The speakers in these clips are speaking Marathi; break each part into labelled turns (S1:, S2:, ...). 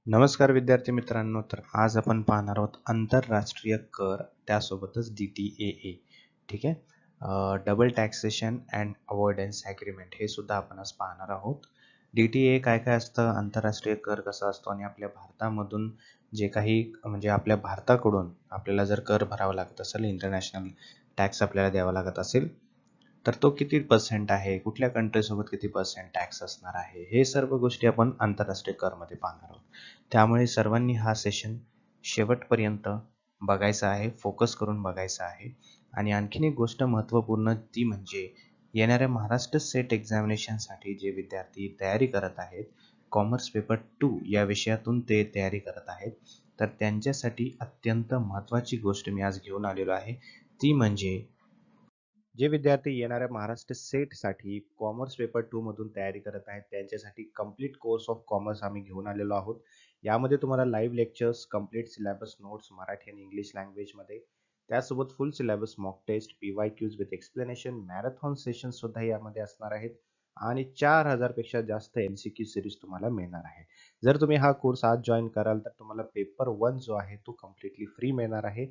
S1: नमस्कार विद्यार्थी मित्रांनो. तर आज आपण पाहणार आहोत आंतरराष्ट्रीय कर, त्यासोबतच DTAA. ठीक आहे. Double taxation and avoidance agreement हे सुद्धा आपण आज पाहणार आहोत. DTAA काय काय असतं, आंतरराष्ट्रीय कर कसा असतो आणि आपल्या भारतामधून जे काही म्हणजे आपल्या भारताकडून आपल्याला जर कर भरावा लागत असेल, इंटरनॅशनल टॅक्स आपल्याला द्यावा लागत असेल, तर तो किती पर्सेंट आहे, कुठल्या कंट्रीसोबत किती पर्सेंट टॅक्स असणार आहे, हे सर्व गोष्टी आपण आंतरराष्ट्रीय करमध्ये पाहणार आहोत. त्यामुळे सर्वांनी हा सेशन शेवटपर्यंत बघायचा आहे, फोकस करून बघायचा आहे. आणि आणखीन एक गोष्ट महत्त्वपूर्ण ती म्हणजे येणाऱ्या महाराष्ट्र सेट एक्झामिनेशनसाठी जे विद्यार्थी तयारी करत आहेत, कॉमर्स पेपर 2 या विषयातून ते तयारी करत आहेत, तर त्यांच्यासाठी अत्यंत महत्त्वाची गोष्ट मी आज घेऊन आलेलो आहे. ती म्हणजे जे विद्यार्थी येणाऱ्या महाराष्ट्र सेटसाठी कॉमर्स पेपर 2 मधून तयारी करत आहेत, त्यांच्यासाठी कंप्लीट कोर्स ऑफ कॉमर्स आम्ही घेऊन आलेलो आहोत. यामध्ये तुम्हाला live lectures, complete syllabus notes Marathi आणि इंग्लिश लँग्वेजमध्ये, त्यासोबत full syllabus, mock test, PYQs with explanation, marathon session सुद्धा यामध्ये असणार आहेत आणि 4000 पेक्षा जास्त MCQ सिरीज तुम्हाला मिळणार आहे. जर तुम्ही हा कोर्स आज जॉईन कराल तर तुम्हाला पेपर 1 जो आहे तो कम्प्लिटली फ्री मिळणार आहे.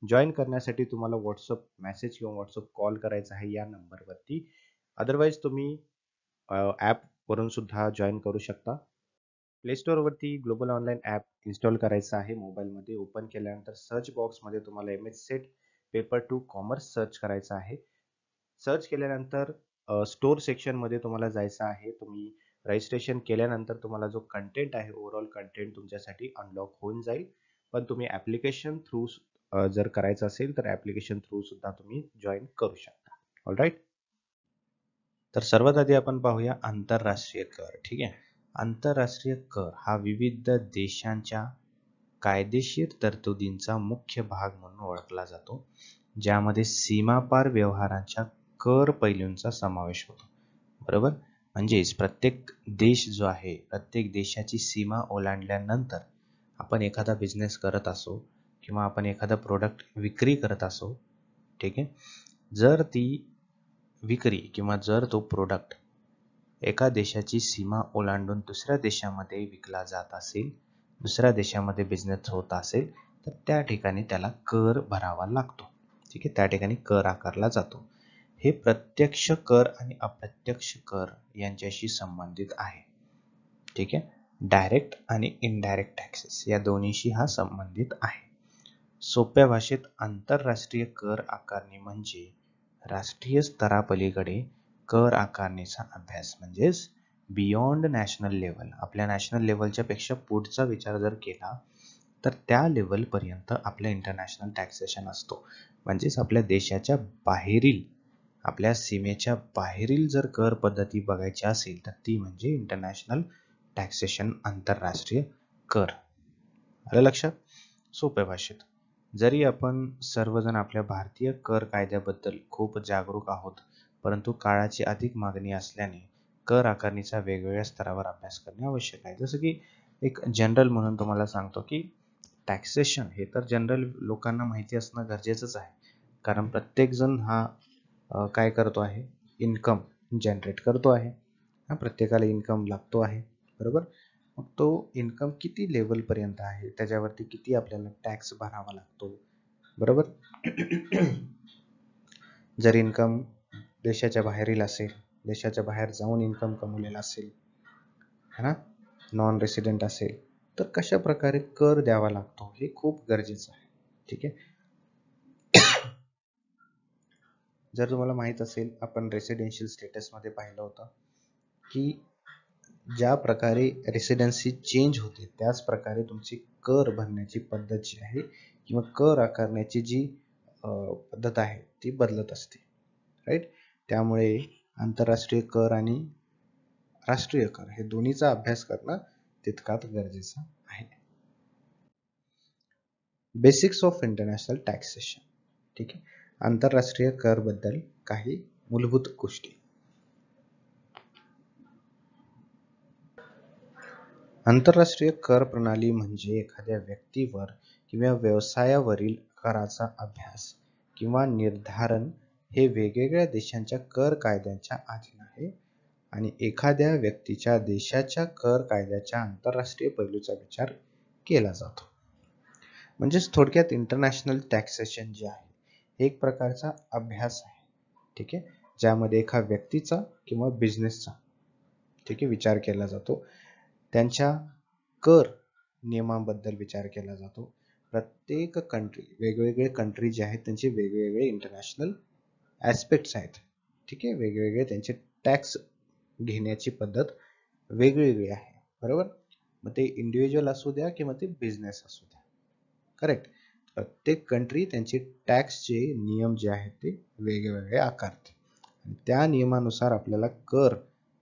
S1: जॉईन करण्यासाठी तुम्हाला व्हॉट्सअप मेसेज किंवा व्हॉट्सअप कॉल करायचा आहे या नंबरवरती. अदरवाईज तुम्ही ॲपवरून सुद्धा जॉईन करू शकता. प्ले स्टोअरवरती ग्लोबल ऑनलाईन ॲप इन्स्टॉल करायचं आहे. मोबाईलमध्ये ओपन केल्यानंतर सर्च बॉक्समध्ये तुम्हाला MS set paper 2 commerce search करायचं आहे. सर्च केल्यानंतर स्टोअर सेक्शनमध्ये तुम्हाला जायचं आहे. तुम्ही रजिस्ट्रेशन केल्यानंतर तुम्हाला जो कंटेंट आहे, ओव्हरऑल कंटेंट तुमच्यासाठी अनलॉक होऊन जाईल. पण तुम्ही ॲप्लिकेशन थ्रू जर करायचं असेल तर ॲप्लिकेशन थ्रू सुद्धा तुम्ही जॉईन करू शकता. ऑलराईट. तर सर्वात आधी आपण पाहूया आंतरराष्ट्रीय कर. ठीक आहे. आंतरराष्ट्रीय कर हा विविध देशांच्या कायदेशीर तरतुदींचा मुख्य भाग म्हणून ओळखला जातो, ज्यामध्ये सीमापार व्यवहारांच्या कर पैलूंचा समावेश होतो. बरोबर. म्हणजेच प्रत्येक देश जो आहे, प्रत्येक देशाची सीमा ओलांडल्यानंतर आपण एखादा बिझनेस करत असो किंवा आपण एखादा प्रोडक्ट विक्री करत असो, ठीक आहे, जर ती विक्री किंवा जर तो प्रोडक्ट एका देशाची सीमा ओलांडून दुसऱ्या देशामध्ये विकला जात असेल, दुसऱ्या देशामध्ये बिझनेस होत असेल, तर त्या ठिकाणी त्याला कर भरावा लागतो. ठीक आहे, त्या ठिकाणी कर आकारला जातो. हे प्रत्यक्ष कर आणि अप्रत्यक्ष कर यांच्याशी संबंधित आहे. ठीक आहे. डायरेक्ट आणि इनडायरेक्ट टॅक्सेस या दोन्हीशी हा संबंधित आहे. सोप्या भाषेत आंतरराष्ट्रीय कर आकारणी म्हणजे राष्ट्रीय स्तरापलीकडे कर आकारणीचा अभ्यास, म्हणजेच बियॉन्ड नॅशनल लेवल, आपल्या नॅशनल लेवलच्या पेक्षा पुढचा विचार जर केला तर त्या लेवलपर्यंत आपलं इंटरनॅशनल टॅक्सेशन असतो. म्हणजेच आपल्या देशाच्या बाहेरील, आपल्या सीमेच्या बाहेरील जर कर पद्धती बघायची असेल तर ती म्हणजे इंटरनॅशनल टॅक्सेशन, आंतरराष्ट्रीय कर. आलं लक्षात? सोप्या भाषेत. जरी आपण सर्वजण आपल्या भारतीय कर कायद्याबद्दल खूप जागरूक आहोत, परंतु काळाची अधिक मागणी असल्याने कर आकारणीचा वेगवेगळ्या स्तरावर अभ्यास करणे आवश्यक आहे. जसं की एक जनरल म्हणून तुम्हाला सांगतो की टॅक्सेशन हे तर जनरल लोकांना माहिती असणं गरजेचंच आहे. कारण प्रत्येकजण हा काय करतो आहे, इन्कम जनरेट करतो आहे. प्रत्येकाला इन्कम लागतो आहे. बरोबर. मग तो इन्कम किती लेवलपर्यंत आहे, त्याच्यावरती किती आपल्याला टॅक्स भरावा लागतो. बरोबर. जर इन्कम देशाच्या बाहेरील असेल, देशाच्या बाहेर जाऊन इन्कम कमवलेला असेल, है ना, नॉन रेसिडेंट असेल, तर कशा प्रकारे कर द्यावा लागतो हे खूप गरजेचं आहे. ठीक आहे. जर तुम्हाला माहित असेल, आपण रेसिडेन्शियल स्टेटसमध्ये पाहिलं होतं की ज्या प्रकारे रेसिडेन्सी चेंज होते त्याच प्रकारे तुमची कर भरण्याची पद्धत जी आहे किंवा कर आकारण्याची जी पद्धत आहे ती बदलत असते. राईट. त्यामुळे आंतरराष्ट्रीय कर आणि राष्ट्रीय कर हे दोन्हीचा अभ्यास करणं तितकाच गरजेचं आहे. Basics of international taxation. ठीक आहे. आंतरराष्ट्रीय कर बद्दल काही मूलभूत गोष्टी. आंतरराष्ट्रीय कर प्रणाली म्हणजे एखाद्या व्यक्तीवर किंवा व्यवसायावरील कराचा अभ्यास किंवा निर्धारण हे वेगवेगळ्या देशांच्या कर कायद्यांच्या अधीन आहे आणि एखाद्या व्यक्तीच्या देशाच्या कर कायद्याच्या आंतरराष्ट्रीय पैलूचा विचार केला जातो. म्हणजेच थोडक्यात इंटरनॅशनल टॅक्सेशन जे आहे हे एक प्रकारचा अभ्यास आहे, ठीक आहे, ज्यामध्ये एका व्यक्तीचा किंवा बिझनेसचा, ठीक आहे, विचार केला जातो. त्यांच्या कर नियमांबद्दल विचार केला जातो. प्रत्येक कंट्री, वेगवेगळे कंट्री जे आहेत त्यांचे वेगवेगळे इंटरनॅशनल ॲस्पेक्ट्स आहेत, ठीक आहे, वेगवेगळे त्यांचे टॅक्स घेण्याची पद्धत वेगवेगळी आहे, बरोबर. मग ते इंडिव्हिज्युअल असू द्या किंवा ते बिझनेस असू द्या, करेक्ट. प्रत्येक कंट्री त्यांचे टॅक्सचे नियम जे आहेत ते वेगवेगळे आकारते आणि त्या नियमानुसार आपल्याला कर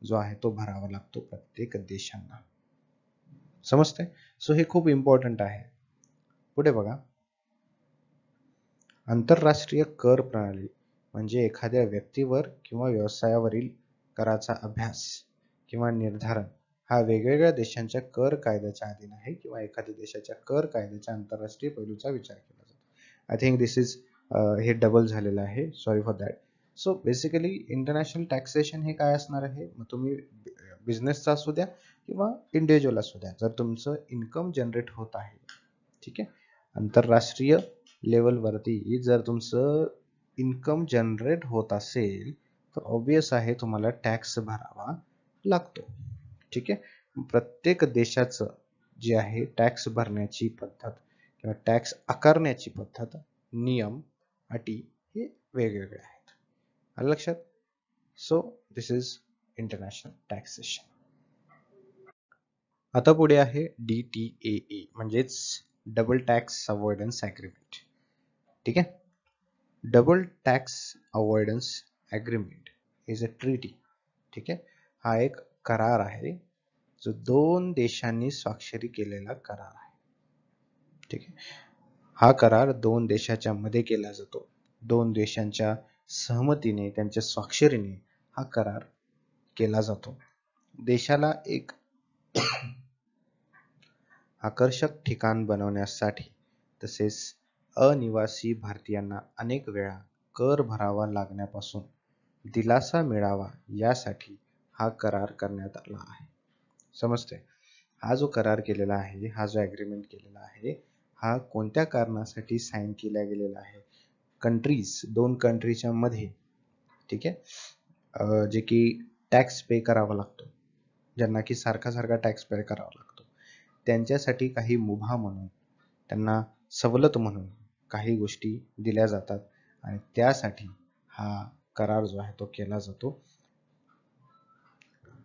S1: जो आहे तो भरावा लागतो प्रत्येक देशांना. समजतंय? सो हे खूप इम्पॉर्टंट आहे. पुढे बघा, आंतरराष्ट्रीय कर प्रणाली म्हणजे एखाद्या व्यक्तीवर किंवा व्यवसायावरील कराचा अभ्यास किंवा निर्धारण हा वेगवेगळ्या देशांच्या कर कायद्याच्या अधीन आहे किंवा एखाद्या देशाच्या कर कायद्याच्या आंतरराष्ट्रीय पैलूचा विचार केला जातो. आय थिंक दिस इज हे डबल झालेलं आहे, sorry for that. So basically international taxation हे काय असणार आहे, मग तुम्ही बिझनेसचा असू द्या किंवा इंडिव्हिज्युअल असू द्या, जर तुमचं इन्कम जनरेट होत आहे, ठीक आहे, आंतरराष्ट्रीय लेवलवरती जर तुमचं इन्कम जनरेट होत असेल तर ऑब्वियस आहे तुम्हाला टॅक्स भरावा लागतो, ठीक आहे. प्रत्येक देशाचं जे आहे टॅक्स भरण्याची पद्धत किंवा टॅक्स आकारण्याची पद्धत, नियम, अटी हे वेगवेगळे आहेत. आलं लक्षात? So this is international taxation. आता पुढे आहे DTAA म्हणजेच डबल टॅक्स अवॉइडन्स ॲग्रीमेंट, ठीक आहे. Double tax avoidance agreement is a treaty, ठीक आहे. हा एक करार आहे जो दोन देशांनी स्वाक्षरी केलेला करार आहे, ठीक आहे. हा करार दोन देशाच्या मध्ये केला जातो. दोन देशांच्या सहमतीने, त्यांच्या स्वाक्षरीने हा करार केला जातो. देशाला एक आकर्षक ठिकाण बनवण्यासाठी तसेच अनिवासी भारतीयांना अनेक वेळा कर भरावा लागण्यापासून दिलासा मिळावा यासाठी हा करार करण्यात आला आहे. समजते? हा जो करार केलेला आहे, हा जो ॲग्रीमेंट केलेला आहे, हा कोणत्या कारणासाठी साईन केला गेलेला आहे? कंट्रीज, दोन कंट्रीच्या मध्ये, ठीक आहे, जे की टॅक्स पे करावा लागतो, ज्यांना की सारखा सारखा टॅक्स पे करावा लागतो, त्यांच्यासाठी काही मुभा म्हणून, त्यांना सवलत म्हणून काही गोष्टी दिल्या जातात आणि त्यासाठी हा करार जो आहे तो केला जातो.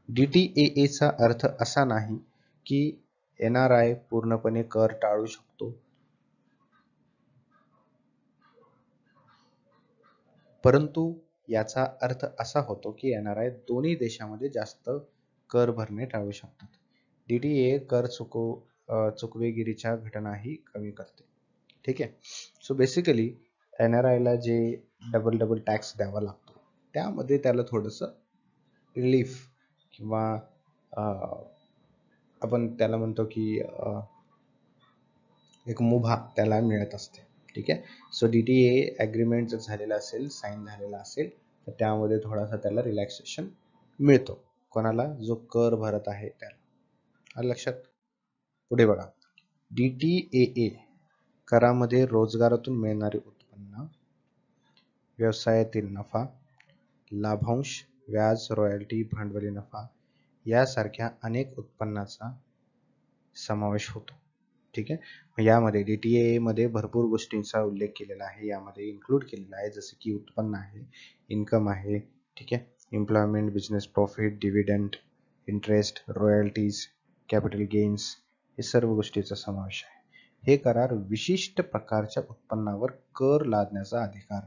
S1: DTAA चा अर्थ असा नाही की NRI पूर्णपणे कर टाळू शकतो, परंतु याचा अर्थ असा होतो की NRI दोन्ही देशामध्ये जास्त कर भरणे टाळू शकतात. DTAA कर चुकवेगिरीच्या घटनाही कमी करते, ठीक आहे. सो बेसिकली NRI ला जे डबल टॅक्स द्यावा लागतो त्यामध्ये त्याला थोडंसं रिलीफ किंवा आपण त्याला म्हणतो की एक मुभा त्याला मिळत असते, ठीक आहे. सो DTAA ॲग्रीमेंट जर झालेला असेल, साईन झालेला असेल, तर त्यामध्ये थोडासा त्याला रिलॅक्सेशन मिळतो. कोणाला? जो कर भरत आहे त्याला. आलं लक्षात? पुढे बघा, DTAA करामध्ये रोजगारातून मिळणारे उत्पन्न, व्यवसायातील नफा, लाभांश, व्याज, रॉयल्टी, भांडवली नफा यासारख्या अनेक उत्पन्नाचा समावेश होतो, ठीक आहे. यामध्ये DTAA मध्ये भरपूर गोष्टींचा उल्लेख केलेला आहे, यामध्ये इन्क्लूड केलेला आहे, जसे की उत्पन्न आहे, इन्कम आहे, ठीक आहे, employment, business profit, dividend, interest, royalties, capital gains, हे सर्व गोष्टींचा समावेश आहे. हे करार विशिष्ट प्रकारच्या उत्पन्नावर कर लादण्याचा अधिकार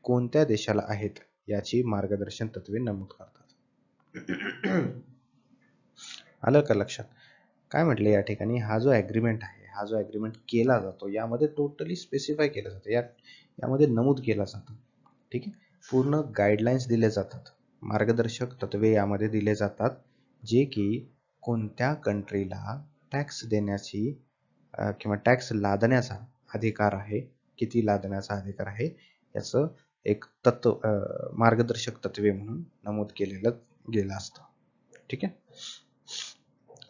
S1: कोणत्या देशाला आहेत याची मार्गदर्शन तत्वे नमूद करतात. आलं का लक्षात? काय म्हटले या ठिकाणी, हा जो ॲग्रीमेंट आहे, हा जो ॲग्रीमेंट केला जातो, यामध्ये टोटली स्पेसिफाय केलं जातं, यामध्ये नमूद केलं जातं, ठीक आहे. पूर्ण गाईडलाईन्स दिले जातात, मार्गदर्शक तत्वे यामध्ये दिले जातात, जे की कोणत्या कंट्रीला टॅक्स देण्याची किंवा टॅक्स लादण्याचा अधिकार आहे, किती लादण्याचा अधिकार आहे, याचं एक मार्गदर्शक तत्वे म्हणून नमूद केलेलं गेलं असतं. ठीक आहे.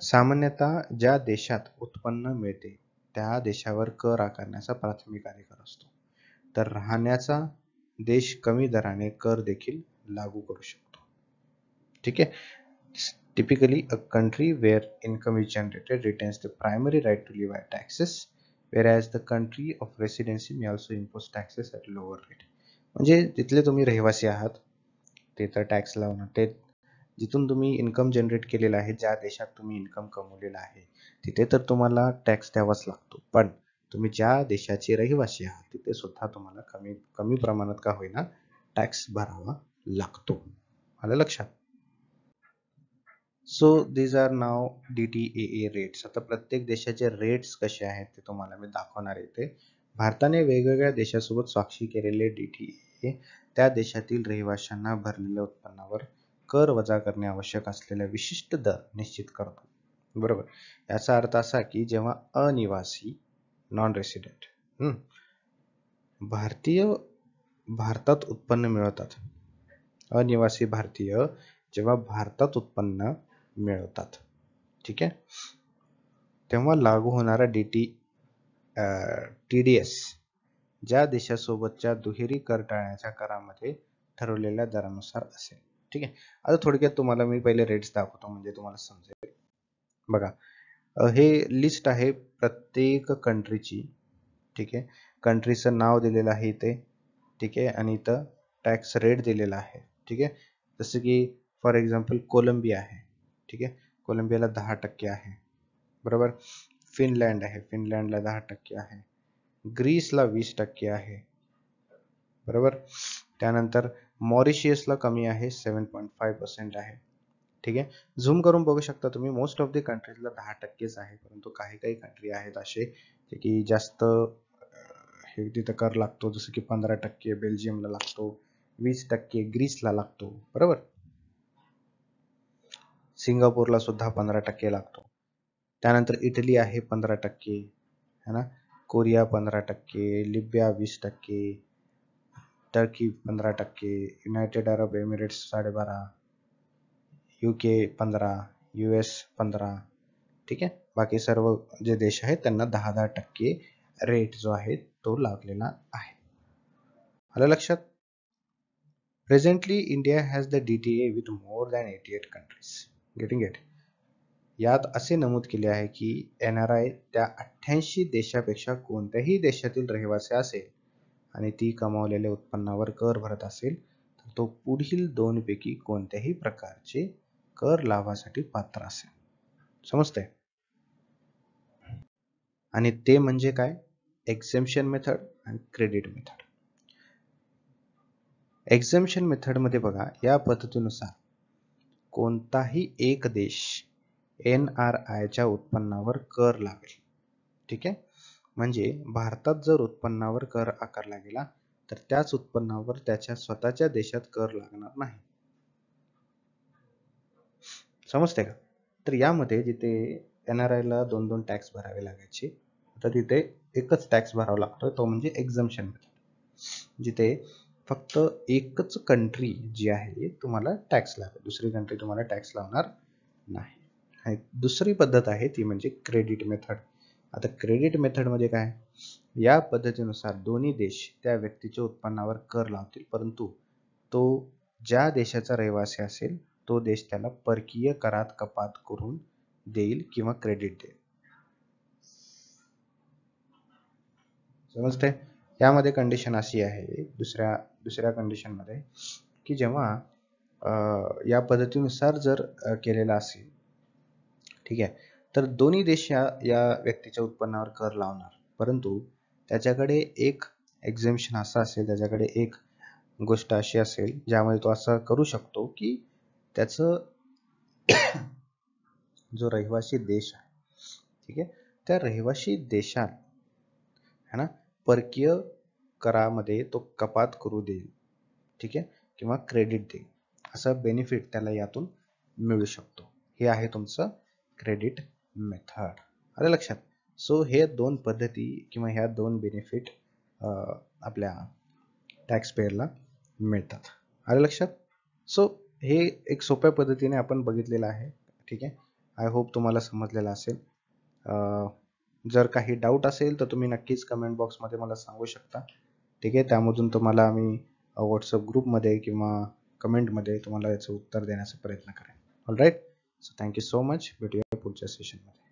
S1: सामान्यतः ज्या देशात उत्पन्न मिळते त्या देशावर कर आकारण्याचा प्राथमिक अधिकार असतो, तर राहण्याचा देश कमी दराने कर देखील लागू करू शकतो. ठीक आहे. Typically, a country where income is generated retains the primary right to levy taxes, whereas the country of residency may also impose taxes at lower rate. म्हणजे तिथले तुम्ही रहिवासी आहात ते तर टॅक्स लावणार, ते जिथून तुम्ही इन्कम जनरेट केलेलं आहे, ज्या देशात तुम्ही इन्कम कमवलेलं आहे तिथे तर तुम्हाला टॅक्स द्यावाच लागतो, पण तुम्ही ज्या देशाचे रहिवासी आहात तिथे सुद्धा तुम्हाला कमी कमी प्रमाणात का होईना टॅक्स भरावा लागतो. आलं लक्षात? So these are now DTAA rates. आता प्रत्येक देशाचे रेट्स कसे आहेत ते तुम्हाला मी दाखवणार आहे. भारताने वेगवेगळ्या देशासोबत स्वाक्षरी केलेले DTAA त्या देशातील रहिवाशांना भरलेल्या उत्पन्नावर कर वजा करणे आवश्यक असलेला विशिष्ट दर निश्चित करतो. बरोबर. याचा अर्थ असा की जेव्हा अनिवासी नॉन रेसिडेंट भारतात उत्पन्न मिळवतात, अनिवासी भारतीय जेव्हा भारतात उत्पन्न मिळवतात, ठीक आहे, तेव्हा लागू होणारा TDS ज्या देशासोबतच्या दुहेरी कर टाळण्याच्या करामध्ये ठरवलेल्या दरानुसार असेल. ठीक आहे. आता थोडक्यात तुम्हाला मी पहिले रेट्स दाखवतो म्हणजे तुम्हाला समजेल. बघा, हे लिस्ट आहे प्रत्येक कंट्रीची. ठीक आहे. कंट्रीचं नाव दिलेलं आहे इथे. ठीक आहे. आणि इथं टॅक्स रेट दिलेला आहे. ठीक आहे. जसं की फॉर एक्झाम्पल कोलंबिया आहे. ठीक आहे. कोलंबियाला 10% आहे. बरोबर. फिनलँड आहे, फिनलँडला 10% आहे. ग्रीसला 20% आहे. बरोबर. त्यानंतर मॉरिशियसला कमी आहे, 7.5% आहे. ठीक आहे. झूम करून बघू शकता तुम्ही, मोस्ट ऑफ द कंट्रीजला 10%च आहे, परंतु काही काही कंट्री आहेत असे की जास्त हे तिथं कर लागतो, जसं की 15% बेल्जियमला लागतो, 20% ग्रीसला लागतो. बरोबर. सिंगापूरला सुद्धा 15% लागतो. त्यानंतर इटली आहे 15%, है ना. Korea 15%, Libya 20%, Turkey 15%, United Arab Emirates 12.5%, UK 15%, US 15%. ठीक आहे. बाकी सर्व जे देश आहेत त्यांना 10% रेट जो आहे तो लागलेला आहे. आलं लक्षात? Presently, India has the DTA with more than 88 countries. Getting it? यात असे नमूद केले आहे की NRI त्या 88 देशापेक्षा कोणत्याही देशातील रहिवासी असेल आणि ती कमावलेल्या उत्पन्नावर कर भरत असेल तर तो पुढील दोनपैकी कोणत्याही प्रकारचे कर लाभासाठी पात्र असेल. समजतंय? आणि ते म्हणजे काय? एक्झेम्पशन मेथड आणि क्रेडिट मेथड. एक्झेम्पशन मेथड मध्ये बघा, या पद्धतीनुसार कोणताही एक देश NRI च्या उत्पन्नावर कर लावेल. ठीक आहे. म्हणजे भारतात जर उत्पन्नावर कर आकारला गेला तर त्याच उत्पन्नावर त्याच्या स्वतःच्या देशात कर लागणार नाही. समजते का? तर यामध्ये जिथे NRI ला 2 टॅक्स भरावे लागायचे, तर तिथे एकच टॅक्स भरावा लागतो, तो म्हणजे एक्झम्पशन मेथड, जिथे फक्त एकच कंट्री जी आहे तुम्हाला टॅक्स लावेल, दुसरी कंट्री तुम्हाला टॅक्स लावणार नाही. आणि दुसरी पद्धत आहे ती म्हणजे क्रेडिट मेथड. आता क्रेडिट मेथड मध्ये काय? या पद्धतीनुसार दोन्ही देश त्या व्यक्तीच्या उत्पन्नावर कर लावतील, परंतु तो ज्या देशाचा रहिवासी असेल तो देश त्याला परकीय करात कपात करून देईल किंवा क्रेडिट देईल. समजते? यामध्ये कंडिशन अशी आहे दुसऱ्या कंडिशन मध्ये की जेव्हा या पद्धतीनुसार जर केलेला असेल, ठीक आहे, तर दोन्ही देश या व्यक्तीच्या उत्पन्नावर कर लावणार, परंतु त्याच्याकडे एक एक्झेम्पशन असा असेल, त्याच्याकडे एक गोष्ट अशी असेल ज्यामध्ये तो असं करू शकतो की त्याचं जो रहिवासी देश आहे, ठीक आहे, त्या रहिवासी देशात है ना परकीय करामध्ये तो कपात करू देईल. ठीक आहे. किंवा क्रेडिट देईल, असा बेनिफिट त्याला यातून मिळू शकतो. हे आहे तुमचं क्रेडिट मेथड. आलं लक्षात? सो हे दोन पद्धती किंवा ह्या दोन बेनिफिट आपल्या टॅक्स पेअरला मिळतात. आलं लक्षात? सो हे एक सोप्या पद्धतीने आपण बघितलेलं आहे. ठीक आहे. आय होप तुम्हाला समजलेलं असेल. जर काही डाऊट असेल तर तुम्ही नक्कीच कमेंट बॉक्समध्ये मला सांगू शकता. ठीक आहे. त्यामधून तुम्हाला आम्ही व्हॉट्सअप ग्रुपमध्ये किंवा कमेंटमध्ये तुम्हाला याचं उत्तर देण्याचा प्रयत्न करेन. All right. So thank you so much. भेटूया पुढच्या सेशनमध्ये.